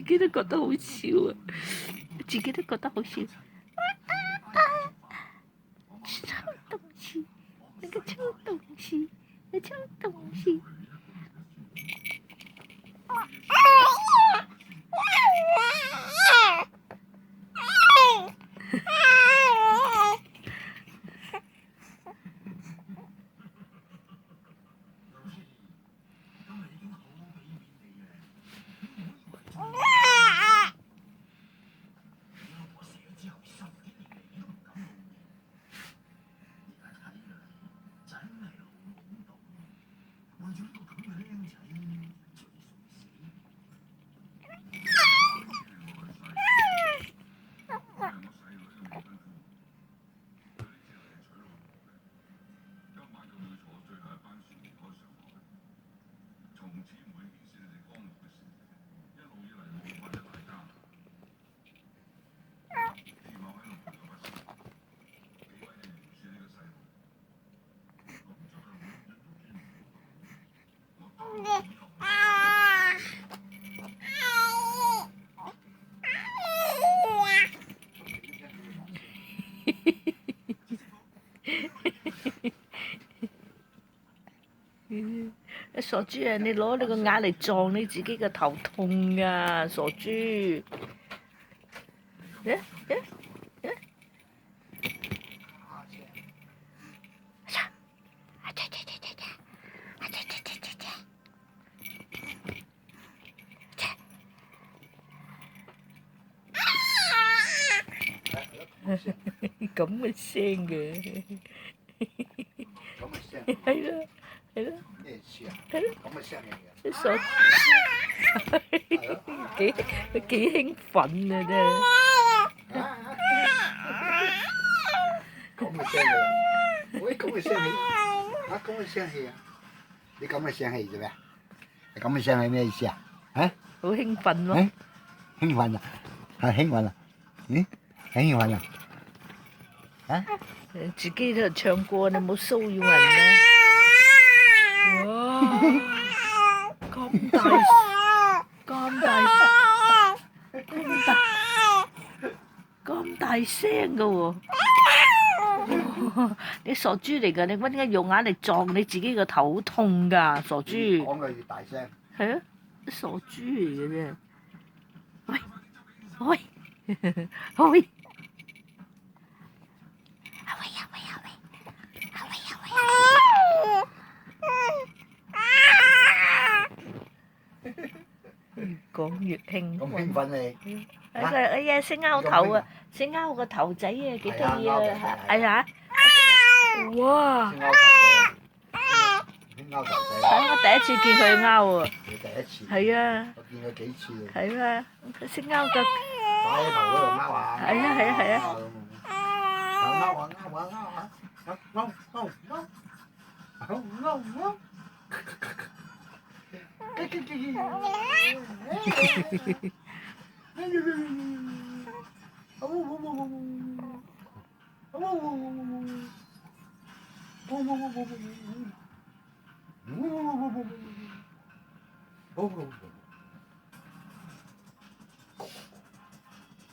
己都覺得好笑啊！自己都覺得好笑。臭東西，那個臭東西，那臭東西。傻豬啊！你攞你個眼嚟撞你自己個頭痛啊！傻豬！咁嘅聲嘅，係啦，係啦，係啦，啲傻幾興奮啊！真係。咁嘅聲氣，喂，咁嘅聲氣，啊，咁嘅聲氣啊！你咁嘅聲氣做咩？你咁嘅聲氣咩意思啊？啊？好興奮咯！興奮啊！係興奮啊！嗯？係興奮啊！啊？自己喺度唱歌，你冇騷擾人啊！哇！咁大聲㗎喎！你傻豬嚟㗎！你揾啲肉眼嚟撞你自己個頭好痛㗎，傻豬！講嘅越大聲。係啊，傻豬嚟嘅啫！喂喂喂！越講越興奮。咁興奮你？哎呀，識拗頭啊！識拗個頭仔啊，幾得意啊！係啊！哇！拗頭仔。睇我第一次見佢拗喎。你第一次？係啊。我見佢幾次。係啊，佢識拗㗎。擺喺頭嗰度拗下。係啊係啊係啊。拗。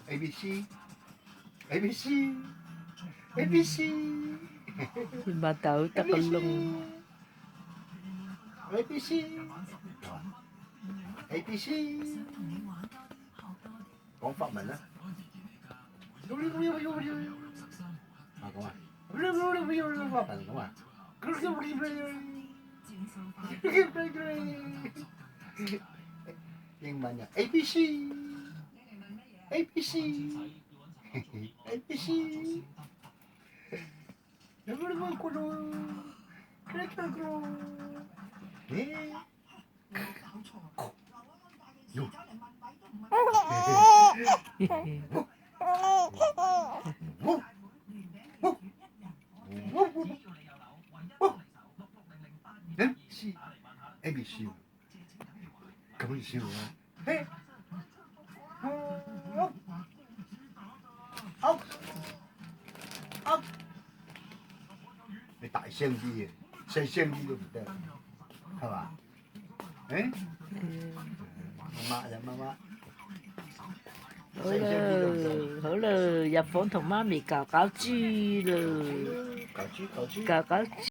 ABC ABC ABC 擘頭得個窿。ABC ABC 講法文啦。啊講啊。法文講啊。英文啊 ABC ABC ABC ，ABC 咁笑啊！你大聲啲嘅，細聲啲都唔得，係嘛？誒？媽媽就媽媽。好啦，好啦，入房同媽咪搞搞豬啦，搞豬搞豬。搞搞豬。